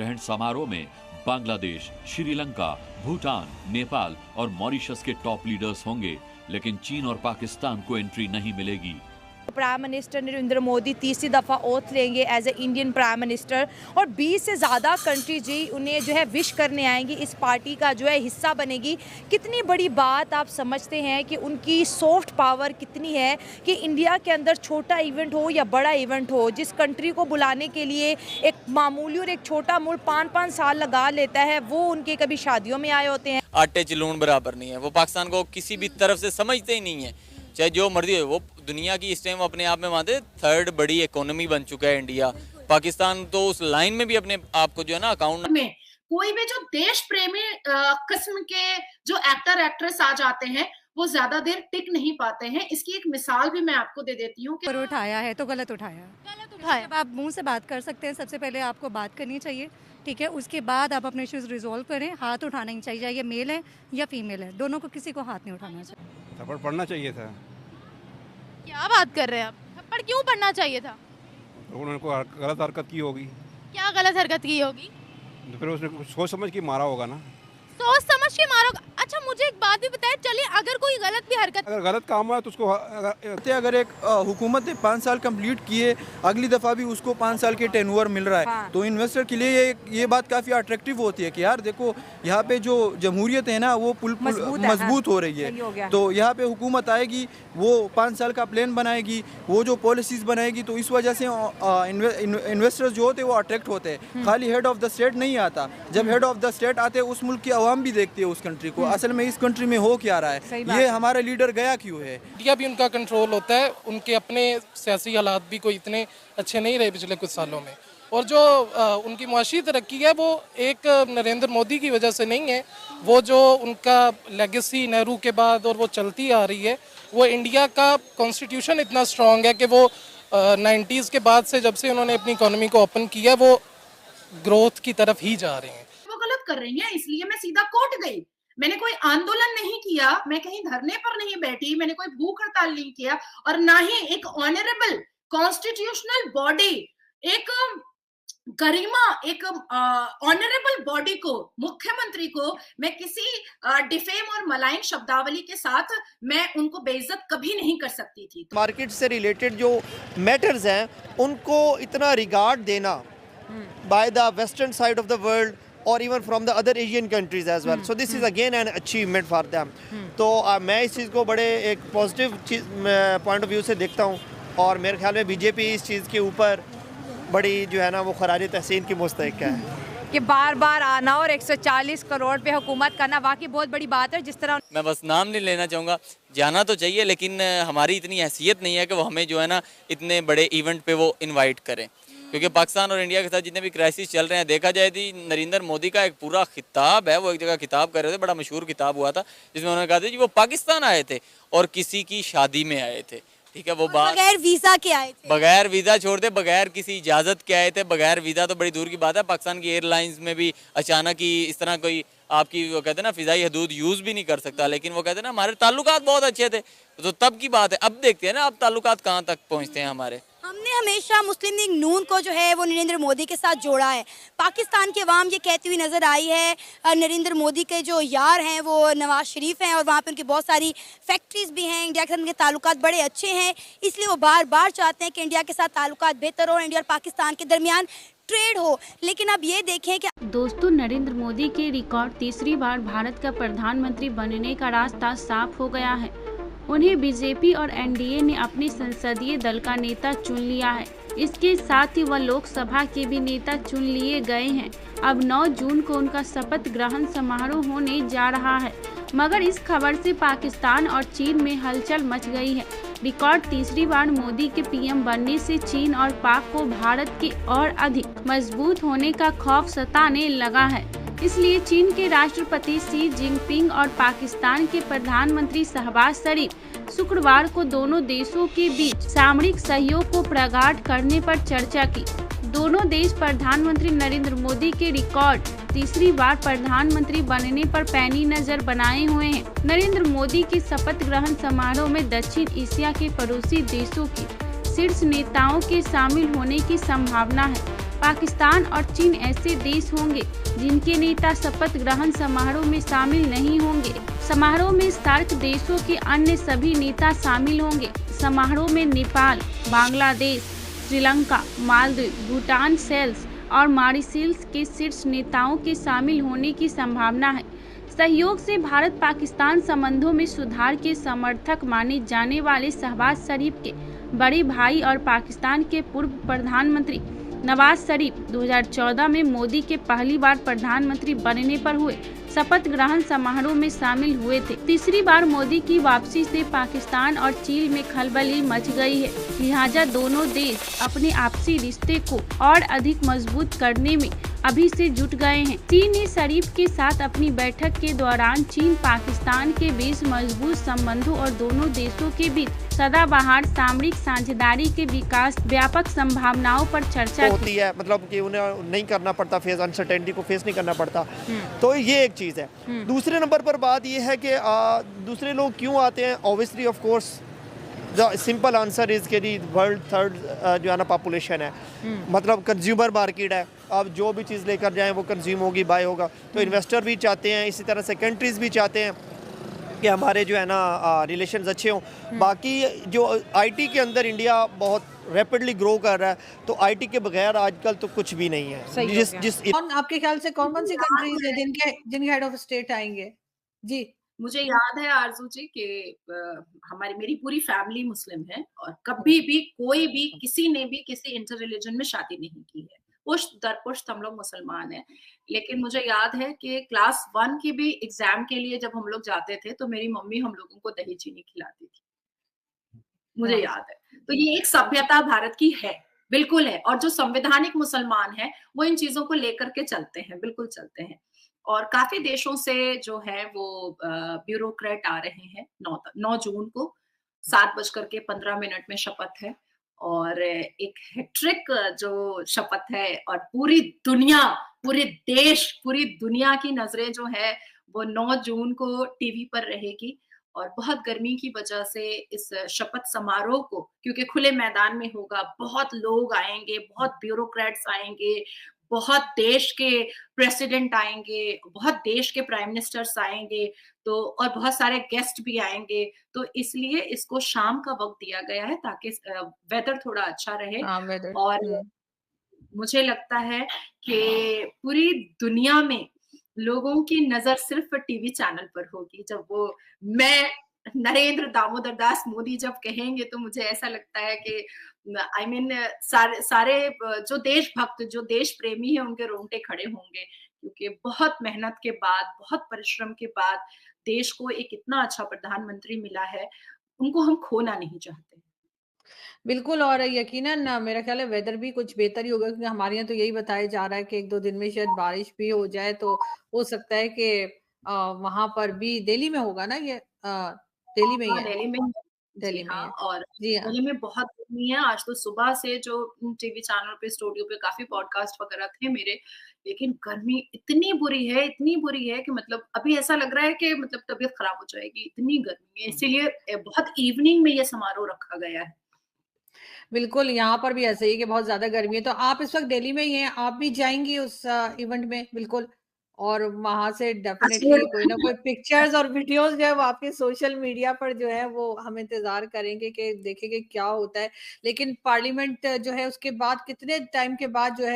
ग्रहण समारोह में बांग्लादेश, श्रीलंका, भूटान, नेपाल और मॉरिशस के टॉप लीडर्स होंगे, लेकिन चीन और पाकिस्तान को एंट्री नहीं मिलेगी। प्राइम मिनिस्टर नरेंद्र मोदी तीसरी दफ़ा ओथ लेंगे as a Indian prime minister और 20 से ज़्यादा कंट्री जी उन्हें जो है विश करने आएंगी, इस पार्टी का जो है हिस्सा बनेगी। कितनी बड़ी बात आप समझते हैं कि उनकी सॉफ्ट पावर कितनी है कि इंडिया के अंदर छोटा इवेंट हो या बड़ा इवेंट हो, जिस कंट्री को बुलाने के लिए एक मामूली और एक छोटा मुल्क 5-5 साल लगा लेता है, वो उनके कभी शादियों में आए होते हैं। आटे च लून बराबर नहीं है, वो पाकिस्तान को किसी भी तरफ से समझते ही नहीं है, चाहे जो मर्जी हो। वो दुनिया की इस टाइम अपने आप में मानते 3rd बड़ी इकोनॉमी बन चुका है इंडिया। पाकिस्तान तो उस लाइन में भी अपने आप को जो है ना अकाउंट में कोई भी जो देश प्रेमी किस्म के जो एक्टर एक्ट्रेस आ जाते हैं वो ज्यादा देर टिक नहीं पाते हैं। इसकी एक मिसाल भी मैं आपको दे देती हूँ। उठाया है तो गलत उठाया। आप मुंह से बात कर सकते हैं, सबसे पहले आपको बात करनी चाहिए, ठीक है, उसके बाद आप अपने इश्यूज रिजॉल्व करें। हाथ उठाना नहीं चाहिए, ये मेल है या फीमेल है, दोनों को किसी को हाथ नहीं उठाना चाहिए। थप्पड़ पड़ना चाहिए था। क्या बात कर रहे हैं आप? थप्पड़ क्यों पड़ना चाहिए था? उन्होंने कोई गलत हरकत की होगी। क्या गलत हरकत की होगी? तो फिर उसने कुछ सोच समझ के मारा होगा ना। सोच समझ के मारोगे? अच्छा मुझे एक बात भी बताए, चलिए अगर कोई गलत भी हरकत, अगर गलत काम हुआ तो उसको अगर एक हुकूमत ने 5 साल कंप्लीट किए, अगली दफ़ा भी उसको 5 साल के टेन्योर मिल रहा है, हाँ। तो इन्वेस्टर के लिए ये बात काफ़ी अट्रैक्टिव होती है कि यार देखो यहाँ पे जो जमहूरियत है ना वो मजबूत हो रही है। तो यहाँ पे हुकूमत आएगी, वो 5 साल का प्लान बनाएगी, वो जो पॉलिसीज़ बनाएगी, तो इस वजह से इन्वेस्टर्स जो होते हैं वो अट्रैक्ट होते हैं। खाली हेड ऑफ द स्टेट नहीं आता, जब हेड ऑफ द स्टेट आते हैं उस मुल्क की आवाम भी देखती है उस कंट्री को, असल में इस कंट्री में हो क्या रहा है, ये हमारा लीडर गया क्यों है। इंडिया भी उनका कंट्रोल होता है, उनके अपने सियासी हालात भी कोई इतने अच्छे नहीं रहे पिछले कुछ सालों में, और जो उनकी मुआशी तरक्की है वो एक नरेंद्र मोदी की वजह से नहीं है। वो जो उनका लेगेसी नेहरू के बाद और वो चलती आ रही है, वो इंडिया का कॉन्स्टिट्यूशन इतना स्ट्रॉन्ग है कि वो 90s के बाद से जब से उन्होंने अपनी इकोनॉमी को ओपन किया वो ग्रोथ की तरफ ही जा रहे हैं। वो गलत कर रही हैं, इसलिए मैं सीधा कोर्ट गई। मैंने कोई आंदोलन नहीं किया, मैं कहीं धरने पर नहीं बैठी, मैंने कोई भूख हड़ताल नहीं किया, और ना ही एक ऑनरेबल कॉन्स्टिट्यूशनल बॉडी, एक गरिमा, एक ऑनरेबल बॉडी को, मुख्यमंत्री को मैं किसी डिफेम और मलाइन शब्दावली के साथ मैं उनको बेइज्जत कभी नहीं कर सकती थी। मार्केट से रिलेटेड जो मैटर्स हैं उनको इतना रिगार्ड देना by the western side of the world और even from the other Asian countries as well, so this is again an achievement for them. तो मैं इस चीज़ को बड़े एक पॉजिटिव चीज़ पॉइंट ऑफ व्यू से देखता हूँ, और मेरे ख्याल में बीजेपी इस चीज़ के ऊपर बड़ी जो है ना वो खराज तहसीन की मुस्तहिक है कि बार बार आना और 140 करोड़ पे हुकूमत करना वाकई बहुत बड़ी बात है। जिस तरह मैं बस नाम नहीं लेना चाहूँगा, जाना तो चाहिए, लेकिन हमारी इतनी हैसियत नहीं है कि वो हमें जो है ना इतने बड़े इवेंट पे वो इनवाइट करें, क्योंकि पाकिस्तान और इंडिया के साथ जितने भी क्राइसिस चल रहे हैं, देखा जाए तो नरेंद्र मोदी का एक पूरा खिताब है, वो एक जगह खिताब कर रहे थे, बड़ा मशहूर खिताब हुआ था जिसमें उन्होंने कहा था जी वो पाकिस्तान आए थे और किसी की शादी में आए थे, ठीक है, वो बात बगैर वीजा के आए थे, बगैर वीजा छोड़ दे, बगैर किसी इजाजत के आए थे। बगैर वीजा तो बड़ी दूर की बात है, पाकिस्तान की एयरलाइंस में भी अचानक ही इस तरह कोई आपकी वो कहते हैं ना फिजाई हदूद यूज भी नहीं कर सकता, लेकिन वो कहते हैं ना हमारे ताल्लुकात बहुत अच्छे थे, तो तब की बात है। अब देखते हैं ना अब ताल्लुकात कहाँ तक पहुँचते हैं हमारे। हमने हमेशा मुस्लिम लीग नून को जो है वो नरेंद्र मोदी के साथ जोड़ा है। पाकिस्तान की अवाम ये कहती हुई नज़र आई है, नरेंद्र मोदी के जो यार हैं वो नवाज शरीफ हैं और वहाँ पे उनकी बहुत सारी फैक्ट्रीज़ भी हैं, इंडिया के साथ उनके ताल्लुकात बड़े अच्छे हैं, इसलिए वो बार बार चाहते हैं कि इंडिया के साथ ताल्लुकात बेहतर हो, इंडिया और पाकिस्तान के दरमियान ट्रेड हो। लेकिन अब ये देखें कि दोस्तों, नरेंद्र मोदी के रिकॉर्ड तीसरी बार भारत का प्रधानमंत्री बनने का रास्ता साफ हो गया है। उन्हें बीजेपी और एनडीए ने अपने संसदीय दल का नेता चुन लिया है। इसके साथ ही वह लोकसभा के भी नेता चुन लिए गए हैं। अब 9 जून को उनका शपथ ग्रहण समारोह होने जा रहा है, मगर इस खबर से पाकिस्तान और चीन में हलचल मच गई है। रिकॉर्ड तीसरी बार मोदी के पीएम बनने से चीन और पाक को भारत के और अधिक मजबूत होने का खौफ सताने लगा है। इसलिए चीन के राष्ट्रपति शी जिनपिंग और पाकिस्तान के प्रधानमंत्री शहबाज शरीफ शुक्रवार को दोनों देशों के बीच सामरिक सहयोग को प्रगाढ़ करने पर चर्चा की। दोनों देश प्रधानमंत्री नरेंद्र मोदी के रिकॉर्ड तीसरी बार प्रधानमंत्री बनने पर पैनी नजर बनाए हुए हैं। नरेंद्र मोदी के शपथ ग्रहण समारोह में दक्षिण एशिया के पड़ोसी देशों के शीर्ष नेताओं के शामिल होने की संभावना है। पाकिस्तान और चीन ऐसे देश होंगे जिनके नेता शपथ ग्रहण समारोह में शामिल नहीं होंगे। समारोह में सार्क देशों के अन्य सभी नेता शामिल होंगे। समारोह में नेपाल, बांग्लादेश, श्रीलंका, मालदीव, भूटान, सेल्स और मॉरिशस के शीर्ष नेताओं के शामिल होने की संभावना है। सहयोग से भारत पाकिस्तान संबंधों में सुधार के समर्थक माने जाने वाले शहबाज शरीफ के बड़े भाई और पाकिस्तान के पूर्व प्रधानमंत्री नवाज शरीफ 2014 में मोदी के पहली बार प्रधानमंत्री बनने पर हुए शपथ ग्रहण समारोह में शामिल हुए थे। तीसरी बार मोदी की वापसी से पाकिस्तान और चीन में खलबली मच गई है। लिहाजा दोनों देश अपने आपसी रिश्ते को और अधिक मजबूत करने में अभी से जुट गए हैं। चीन ने शरीफ के साथ अपनी बैठक के दौरान चीन पाकिस्तान के बीच मजबूत संबंधों और दोनों देशों के बीच सदाबहार सामरिक साझेदारी के विकास व्यापक संभावनाओं पर चर्चा होती है, मतलब कि उन्हें नहीं करना पड़ता, फेस अनसर्टेनिटी को फेस नहीं करना पड़ता। तो ये एक चीज़ है। दूसरे नंबर पर बात ये है कि दूसरे लोग क्यों आते हैं। Obviously of course the simple answer is कि वर्ल्ड थर्ड जो है ना पॉपुलेशन है, मतलब कंज्यूमर मार्केट है। अब जो भी चीज़ लेकर जाएं वो कंज्यूम होगी, बाय होगा। तो इन्वेस्टर भी चाहते हैं, इसी तरह से कंट्रीज़ भी चाहते हैं कि हमारे जो है ना रिलेशंस अच्छे हों। बाकी जो आईटी के अंदर इंडिया बहुत रैपिडली ग्रो कर रहा है, तो आईटी के बगैर आजकल तो कुछ भी नहीं है। जिस आपके ख्याल से कौन कौन सी कंट्रीज है जिनके हेड ऑफ स्टेट आएंगे? जी, मुझे याद है आरजू जी कि मेरी पूरी फैमिली मुस्लिम है और कभी भी कोई भी किसी ने भी किसी इंटर रिलीजन में शादी नहीं की है। पुश्त दर पुश्त हम लोग मुसलमान हैं। लेकिन मुझे याद है कि क्लास 1 की भी एग्जाम के लिए जब हम लोग जाते थे तो मेरी मम्मी हम लोगों को दही चीनी खिलाती थी, मुझे याद है। तो ये एक सभ्यता भारत की है, बिल्कुल है। और जो संवैधानिक मुसलमान है वो इन चीजों को लेकर के चलते हैं, बिल्कुल चलते हैं। और काफी देशों से जो है वो ब्यूरोक्रेट आ रहे हैं। 9 जून को 7:15 में शपथ है और एक हैट्रिक जो शपथ है और पूरी दुनिया, पूरे देश, पूरी दुनिया की नजरें जो है वो 9 जून को टीवी पर रहेगी। और बहुत गर्मी की वजह से इस शपथ समारोह को, क्योंकि खुले मैदान में होगा, बहुत लोग आएंगे, बहुत ब्यूरोक्रेट्स आएंगे, बहुत देश के प्रेसिडेंट आएंगे, बहुत देश के प्राइम मिनिस्टर्स आएंगे, तो और बहुत सारे गेस्ट भी आएंगे। तो इसलिए इसको शाम का वक्त दिया गया है ताकि वेदर थोड़ा अच्छा रहे। और मुझे लगता है कि पूरी दुनिया में लोगों की नजर सिर्फ टीवी चैनल पर होगी। जब वो मैं नरेंद्र दामोदर दास मोदी जब कहेंगे तो मुझे ऐसा लगता है कि सारे जो देशभक्त, जो देश प्रेमी है, उनके रोंगटे खड़े होंगे, क्योंकि बहुत मेहनत के बाद, बहुत परिश्रम के बाद देश को एक इतना अच्छा प्रधानमंत्री मिला है, उनको हम खोना नहीं चाहते। बिल्कुल। और यकीनन मेरा ख्याल है वेदर भी कुछ बेहतर ही होगा, क्योंकि हमारे यहाँ तो यही बताया जा रहा है कि 1-2 दिन में शायद बारिश भी हो जाए। तो हो सकता है कि वहां पर भी दिल्ली में होगा ना, ये दिल्ली में ही है। दिल्ली में और दिल्ली में बहुत गर्मी है। आज तो सुबह से जो टीवी चैनल पे, स्टूडियो पे काफी पॉडकास्ट वगैरह थे मेरे, लेकिन गर्मी इतनी बुरी है कि मतलब अभी ऐसा लग रहा है कि मतलब तबीयत खराब हो जाएगी, इतनी गर्मी है। इसीलिए बहुत इवनिंग में ये समारोह रखा गया है। बिल्कुल, यहाँ पर भी ऐसे ही कि बहुत ज्यादा गर्मी है। तो आप इस वक्त दिल्ली में ही हैं, आप भी जाएंगी उस इवेंट में? बिल्कुल। और वहां से डेफिनेटली कोई ना कोई पिक्चर्स और वीडियोस जो है वो आपके सोशल मीडिया पर जो है वो हम इंतजार करेंगे कि देखेंगे क्या होता है। लेकिन पार्लियामेंट जो है उसके बाद कितने टाइम के बाद जो है